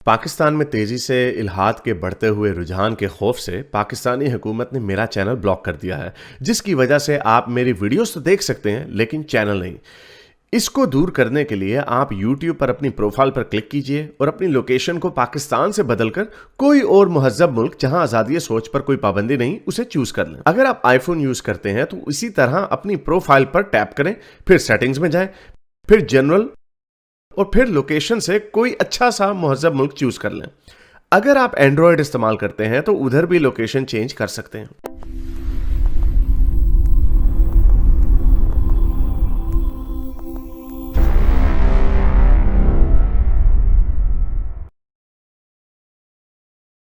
पाकिस्तान में तेजी से इल्हाद के बढ़ते हुए रुझान के खौफ से पाकिस्तानी हुकूमत ने मेरा चैनल ब्लॉक कर दिया है, जिसकी वजह से आप मेरी वीडियोस तो देख सकते हैं लेकिन चैनल नहीं। इसको दूर करने के लिए आप YouTube पर अपनी प्रोफाइल पर क्लिक कीजिए और अपनी लोकेशन को पाकिस्तान से बदलकर कोई और मुहज्जब मुल्क जहां आज़ादी सोच पर कोई पाबंदी नहीं उसे चूज कर लें। अगर आप आईफोन यूज करते हैं तो इसी तरह अपनी प्रोफाइल पर टैप करें, फिर सेटिंग्स में जाएं, फिर जनरल और फिर लोकेशन से कोई अच्छा सा मुहज्जब मुल्क चूज कर लें। अगर आप एंड्रॉयड इस्तेमाल करते हैं तो उधर भी लोकेशन चेंज कर सकते हैं।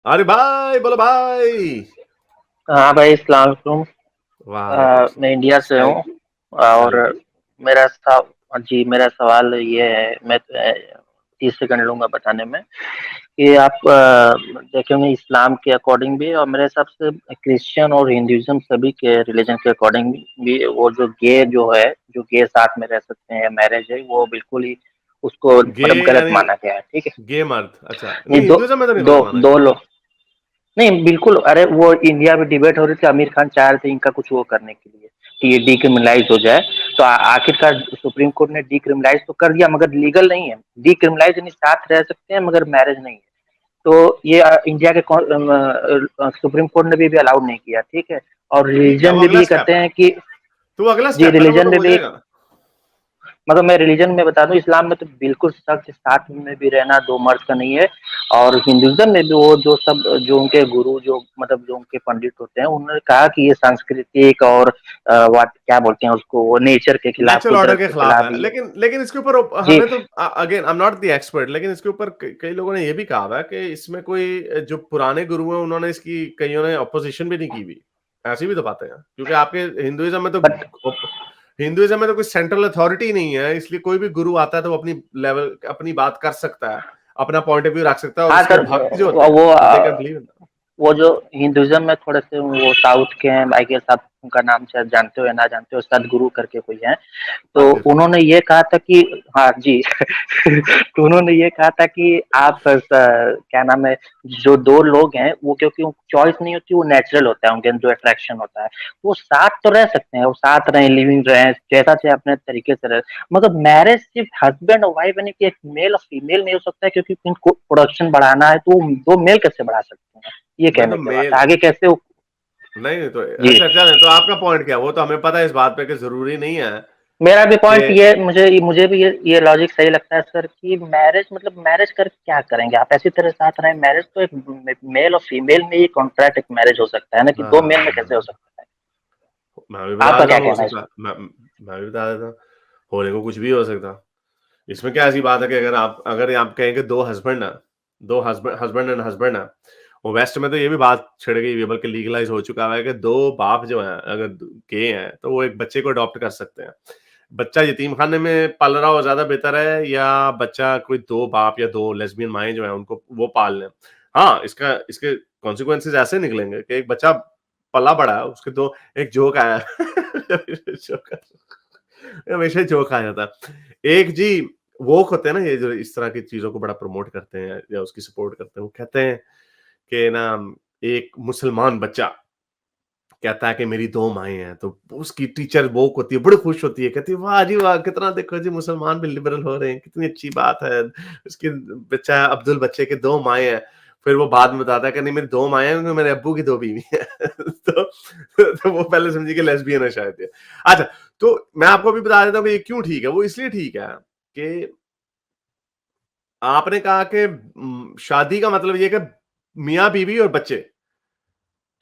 अरे भाई, बोलो भाई। हाँ भाई, अस्सलाम वालेकुम। वालेकुम मैं इंडिया से सलाम। हूँ। और वेरी गुड। मेरा सवाल ये है, मैं 30 सेकंड लूंगा बताने में कि आप देखेंगे इस्लाम के अकॉर्डिंग भी, और मेरे हिसाब से क्रिश्चियन और हिंदुइज्म सभी के रिलीजन के अकॉर्डिंग भी वो जो गे जो है, जो गे साथ में रह सकते हैं, मैरिज है, वो बिल्कुल ही उसको गे मतलब गलत यानी माना गया है। ठीक है। गे मर्द, अच्छा नहीं, नहीं, दो हिंदुइज्म में तो नहीं दो गलत माना दो गया। लोग नहीं, बिल्कुल। अरे वो इंडिया में डिबेट हो रही थी, आमिर खान चाह रहे थे इनका कुछ वो करने के लिए कि ये डीक्रिमिनलाइज हो जाए। तो आखिरकार सुप्रीम कोर्ट ने डीक्रिमिनलाइज तो कर दिया, मगर लीगल नहीं है। डीक्रिमिनलाइज यानी साथ रह सकते हैं मगर मैरिज नहीं है। तो ये इंडिया के सुप्रीम कोर्ट ने भी अलाउड नहीं किया। ठीक है। और ठीक है, रिलीजन वो में भी अगला ये स्टेप कहते है। हैं कि तो वो अगला जी, स्टेप है ना, वो रिलीजन तो में हो भी, जाएगा। मगर मैं रिलीजन में बता दूं, इस्लाम में तो बिल्कुल सख्त साथ में भी रहना दो मर्द का नहीं है। और हिंदुइज्म में भी वो जो उनके गुरु, जो मतलब जो उनके पंडित होते हैं, उन्होंने कहा कि ये सांस्कृतिक और वाट क्या बोलते हैं उसको, वो नेचर के खिलाफ, नेचुरल ऑर्डर कुदरत के के खिलाफ खिलाफ है, ये। लेकिन इसके ऊपर जी हमें तो, again I am not the expert, लेकिन इसके ऊपर कई लोगों ने ये भी कहा है कि इसमें कोई जो पुराने गुरु हैं उन्होंने इसकी कईयों ने अपोजिशन भी नहीं की हुई। ऐसी भी तो बातें हैं, क्योंकि आपके बट हिंदुइज्म में तो कोई सेंट्रल अथॉरिटी नहीं है, इसलिए कोई भी गुरु आता है तो वो अपनी लेवल अपनी बात कर सकता है, अपना पॉइंट ऑफ व्यू रख सकता है, और हाँ उसके सर, भक्त जो होते हैं वो दे कैन बिलीव इन वो जो हिंदुइज्म में थोड़े से वो साउथ के हैं, आई गेस आप उनका नाम शायद जानते हो या ना जानते हो, सदगुरु करके कोई है। तो हाँ बिल्कुल। उन्होंने ये कहा था कि, हाँ जी, तो उन्होंने ये कहा था कि आप क्या नाम है, जो दो लोग हैं वो, क्योंकि चॉइस नहीं होती, वो नेचुरल होता है, उनके अंदर जो अट्रैक्शन होता है, वो साथ तो रह सकते हैं, वो साथ रहे, लिविंग रहे, जैसा चाहे अपने तरीके से रहे। मगर मैरिज सिर्फ हस्बैंड और वाइफ यानी कि एक मेल और फीमेल में हो सकता है, क्योंकि इनको प्रोडक्शन बढ़ाना है, तो दो मेल कैसे बढ़ा सकते हैं? ये नहीं तो कहने की बात मेल है, आगे कैसे हो? नहीं तो, जी, अच्छा अच्छा, तो आपका पॉइंट क्या है? वो तो हमें पता है इस बात पे कि जरूरी नहीं है मेरा भी कि पॉइंट ये, मुझे भी ये लॉजिक सही लगता है सर, कि मैरिज मतलब मैरिज कर क्या करेंगे आप? ऐसी तरह साथ रहें। मैरिज तो एक मेल और फीमेल में ये कॉन्ट्रैक्ट एक मैरिज हो सकता है ना, कि दो मेल में कैसे हो हाँ, सकता है? मैं भी बता आपका देता क्या हूँ, हो कहना है इस सकता पर? मैं भी बता देता हूँ। होने को कुछ भी हो सकता। इसमें क्या ऐसी बात है कि अगर आप कहें कि दो हस्बैंड है, दो हस्बैंड हस्बैंड एंड हस्बैंड है, वो वेस्ट में तो ये भी बात छिड़ गई है, बल्कि लीगलाइज हो चुका है कि दो बाप जो हैं अगर गे हैं तो वो एक बच्चे को अडॉप्ट कर सकते हैं। बच्चा यतीम खाने में पल रहा हो ज्यादा बेहतर है, या बच्चा कोई दो बाप या दो लेस्बियन माएं जो है उनको वो पाल लें। हाँ, इसके कॉन्सिक्वेंसेज ऐसे निकलेंगे कि एक बच्चा पला बड़ा है, उसके दो, एक जोक आया जोक, हमेशा जोक आ जाता है। एक जी वोक होते हैं ना, ये जो इस तरह की चीजों को बड़ा प्रमोट करते हैं या उसकी सपोर्ट करते हैं, वो कहते हैं कि ना, एक मुसलमान बच्चा कहता है कि मेरी दो माएँ हैं, तो उसकी टीचर वोक होती है, बड़ी खुश होती है, कहती है वाह जी वाह! कितना देखो जी मुसलमान भी लिबरल हो रहे हैं, कितनी अच्छी बात है। उसके बच्चा अब्दुल बच्चे के 2 माएँ हैं। फिर वो बाद में बताता है कि नहीं मेरी 2 माएँ हैं, मेरे अब्बू की 2 बीवी हैं। तो तो वो पहले समझी कि लेस्बियन है शायद ये। अच्छा, तो मैं आपको अभी बता देता हूँ कि ये क्यों ठीक है, वो इसलिए ठीक है कि आपने कहा कि शादी का मतलब ये है कि मियाँ-बीवी और बच्चे।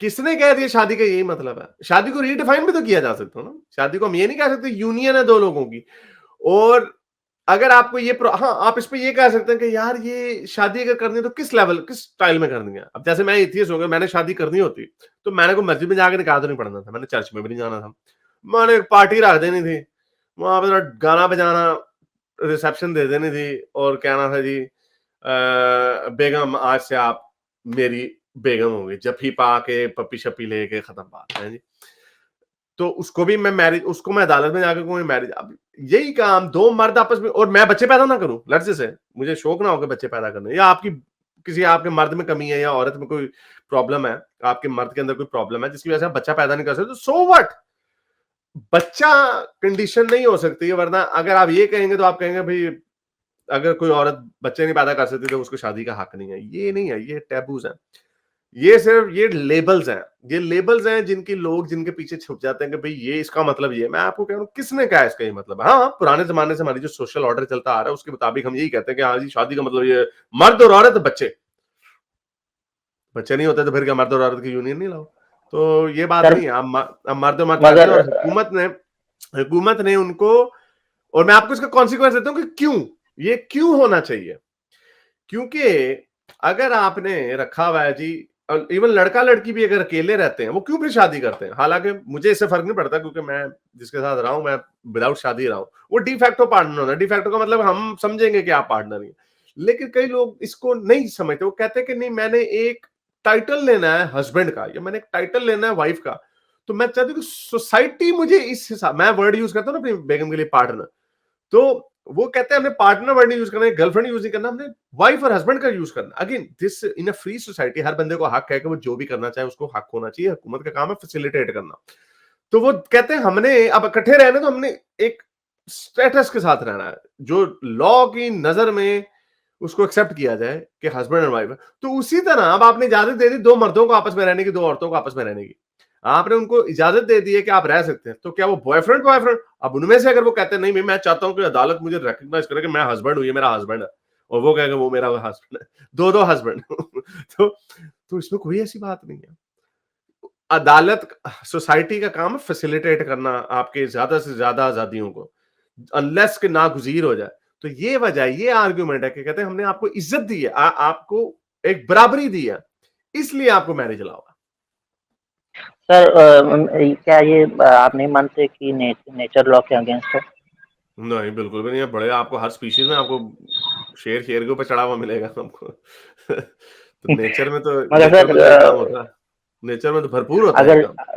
किसने कह दिया शादी का यही मतलब है? शादी को रीडिफाइन भी तो किया जा सकता है ना। शादी को हम ये नहीं कह सकते यूनियन है 2 लोगों की। और अगर आपको ये हाँ, आप इस पे ये कह सकते हैं कि यार ये शादी अगर करनी है तो किस लेवल, किस स्टाइल में करनी है? अब जैसे मैं एथियस्ट हो गया, मैंने शादी करनी होती, तो मैंने कोई मस्जिद में जाके निकाह तो नहीं पढ़ना था, मैंने चर्च में भी नहीं जाना था। मैंने एक पार्टी रख देनी थी, वहाँ पे गाना बजाना, रिसेप्शन दे देनी थी और कहना था जी बेगम आज से आप मेरी बेगम हो गई, जफ्फी पा के पप्पी-शप्पी लेके खत्म बात है जी। तो उसको मैं अदालत में जाके कहूँ मैरिज, अब यही काम 2 मर्द आपस में, और मैं बच्चे पैदा ना करूँ, लेट्स से मुझे शौक ना हो के बच्चे पैदा करने, या आपकी किसी आपके मर्द में कमी है या औरत में कोई प्रॉब्लम है, आपके मर्द के अंदर कोई प्रॉब्लम है जिसकी वजह से आप बच्चा पैदा नहीं कर सकते, तो सो व्हाट? बच्चा कंडीशन नहीं हो सकती है, वरना अगर आप ये कहेंगे तो आप कहेंगे भाई अगर कोई औरत बच्चे नहीं पैदा कर सकती तो उसको शादी का हक नहीं है। ये नहीं है, ये टैबूज हैं। ये सिर्फ ये लेबल्स हैं। ये लेबल्स हैं जिनकी लोग जिनके पीछे छुप जाते हैं कि भाई ये इसका मतलब ये है। मैं आपको कह रहा हूँ किसने कहा इसका ये मतलब है? हाँ, पुराने जमाने से हमारी जो सोशल ऑर्डर चलता आ रहा है उसके मुताबिक हम यही कहते हैं कि हाँ जी शादी का मतलब ये मर्द और औरत बच्चे। बच्चे नहीं होते तो फिर क्या मर्द और औरत की यूनियन नहीं लाओ? तो ये बात सर नहीं है। अब मर्द मत चाहते हैं मगर और हुकूमत ने उनको, और मैं आपको इसका कॉन्सिक्वेंस देता हूँ कि क्यों ये क्यों होना चाहिए। क्योंकि अगर आपने रखा हुआ है जी, इवन लड़का लड़की भी अगर अकेले रहते हैं वो क्यों फिर शादी करते हैं? हालांकि मुझे इससे फर्क नहीं पड़ता क्योंकि मैं जिसके साथ रहा हूं मैं विदाउट शादी रहा हूं, वो डिफैक्टो पार्टनर होता है। डिफैक्टो का मतलब हम समझेंगे कि आप पार्टनर ही हैं। लेकिन कई लोग इसको नहीं समझते, वो कहते हैं कि नहीं मैंने एक टाइटल लेना है हस्बैंड का या मैंने एक टाइटल लेना है वाइफ का, तो मैं चाहती हूँ कि सोसाइटी मुझे इस हिसाब, मैं वर्ड यूज करता हूँ ना अपनी बेगम के लिए पार्टनर, तो वो कहते हैं हमने पार्टनर वर्ड नहीं यूज करना है, गर्लफ्रेंड यूज नहीं करना, हमने वाइफ और हस्बैंड का यूज करना। Again this in a free society हर बंदे को हक है कि वो जो भी करना चाहे उसको हक होना चाहिए। हुकूमत का काम है फैसिलिटेट करना। तो वो कहते हैं हमने अब इकट्ठे रहने, तो हमने एक स्टेटस के साथ रहना है जो लॉ की नजर में उसको एक्सेप्ट किया जाए कि हस्बैंड एंड वाइफ है। तो उसी तरह अब आपने इजाजत दे दी दो मर्दों को आपस में रहने की, दो औरतों को आपस में रहने की, आपने उनको इजाजत दे दी है कि आप रह सकते हैं, तो क्या वो बॉयफ्रेंड बॉयफ्रेंड? अब उनमें से अगर वो कहते हैं नहीं मैं चाहता हूं कि अदालत मुझे रिकॉग्नाइज करे कि मैं हस्बैंड हूं, ये मेरा हस्बैंड है, और वो कहेगा वो मेरा हस्बैंड है, दो दो हस्बैंड तो इसमें कोई ऐसी बात नहीं है। अदालत, सोसाइटी का काम है फैसिलिटेट करना आपके ज्यादा से ज्यादा आजादियों को, अनलेस के नागुजीर हो जाए। तो ये वजह, ये आर्ग्यूमेंट है कि कहते हैं हमने आपको इज्जत दी है, आपको एक बराबरी दी है, इसलिए आपको मैरिज अलाउ है। सर क्या ये आप नहीं मानते कि नेचर लॉ के अगेंस्ट है? नहीं बिल्कुल भी नहीं है। बड़े आपको हर स्पीशीज में आपको शेर शेर के ऊपर चढ़ा हुआ मिलेगा आपको। तो मगर नेचर सर में तो ये काम होता है, नेचर में तो भरपूर होता है ये अगर काम।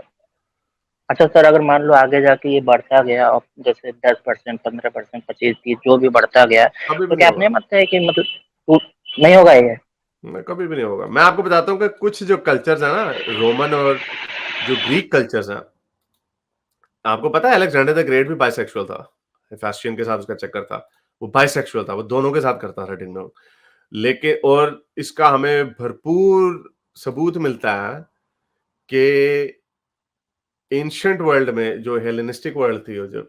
अच्छा सर, अगर मान लो आगे जाके ये बढ़ता गया और जैसे 10%, 15%, 25, 30 जो भी बढ़ता गया, कभी भी तो नहीं क्या आप होगा। नहीं मानते हैं कि मतलब नहीं होगा ये? कभी भी नहीं होगा। मैं आपको बताता हूँ कि कुछ जो कल्चर्स है ना, रोमन और जो ग्रीक कल्चर्स हैं, आपको पता है अलेक्जेंडर द ग्रेट भी बाइसेक्सुअल था। हेफेस्टियन के साथ उसका चक्कर था, वो बाइसेक्सुअल था, वो दोनों के साथ करता था डिंग डोंग। लेकिन और इसका हमें भरपूर सबूत मिलता है कि एंशिएंट वर्ल्ड में जो हेलेनिस्टिक वर्ल्ड थी, जो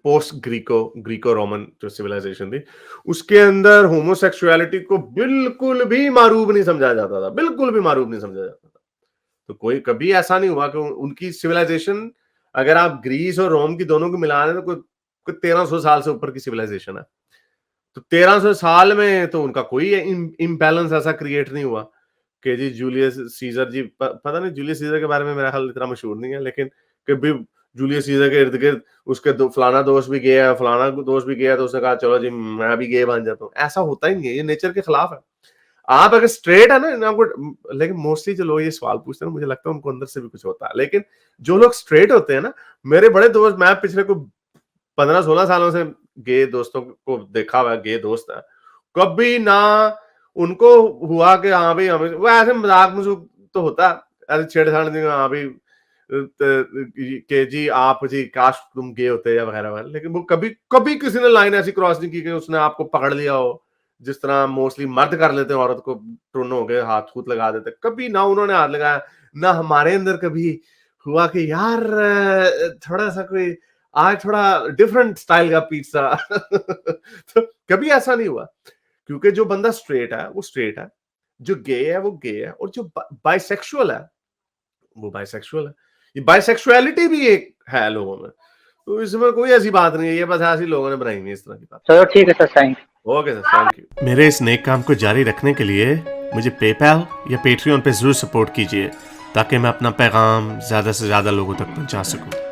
पोस्ट ग्रीको रोमन जो सिविलाइजेशन थी, उसके अंदर होमोसेक्सुअलिटी को बिल्कुल भी मारूफ नहीं समझा जाता था, बिल्कुल भी मारूफ नहीं समझा जाता था। तो कोई कभी ऐसा नहीं हुआ कि उनकी सिविलाइजेशन, अगर आप ग्रीस और रोम की दोनों को मिला रहे हैं तो कोई 1300 साल से ऊपर की सिविलाइजेशन है। तो 1300 साल में तो उनका कोई इम्बैलेंस ऐसा क्रिएट नहीं हुआ कि जी जूलियस सीजर जी, पता नहीं जूलियस सीजर के बारे में मेरा ख्याल इतना मशहूर नहीं है, लेकिन कभी जूलियस सीजर के इर्द गिर्द उसके फलाना दोस्त भी गया, फलाना दोस्त भी गया, तो उसने कहा चलो जी मैं भी गे बन जाता हूँ। ऐसा होता ही नहीं है, ये नेचर के खिलाफ है। आप अगर स्ट्रेट है ना आपको, लेकिन मोस्टली जो लोग ये सवाल पूछते हैं मुझे लगता है उनको अंदर से भी कुछ होता है, लेकिन जो लोग स्ट्रेट होते हैं ना, मेरे बड़े दोस्त, मैं पिछले को 15-16 सालों से गे दोस्तों को देखा हुआ, गे दोस्त है, कभी ना उनको हुआ कि हाँ भाई हमें, वो ऐसे मजाक मजूक तो होता है, ऐसे छेड़छाड़ नहीं, हाँ भाई के जी आप जी काश तुम गे होते या वगैरह वगैरह, लेकिन वो कभी कभी किसी ने लाइन ऐसी क्रॉस नहीं की कि उसने आपको पकड़ लिया हो, जिस तरह मोस्टली मर्द कर लेते हैं औरत को टुन हो गए हाथ हूथ लगा देते, कभी ना उन्होंने हाथ लगाया, ना हमारे अंदर कभी हुआ कि यार थोड़ा सा कोई आज थोड़ा डिफरेंट स्टाइल का पिज्जा। तो कभी ऐसा नहीं हुआ, क्योंकि जो बंदा स्ट्रेट है वो स्ट्रेट है, जो गे है वो गे है, और जो बाइसेक्सुअल है वो बाइसेक्सुअल है। ये बाइसेक्सुअलिटी भी एक है लोगों में, तो इसमें कोई ऐसी बात नहीं है, ये बस ऐसी लोगों ने बनाई हुई है इस तरह की बात। चलो ठीक है sir, thank you. Okay sir, thank you. मेरे इस नेक काम को जारी रखने के लिए मुझे पेपैल या पेट्रियन पे जरूर सपोर्ट कीजिए, ताकि मैं अपना पैगाम ज्यादा से ज्यादा लोगों तक पहुंचा सकूं।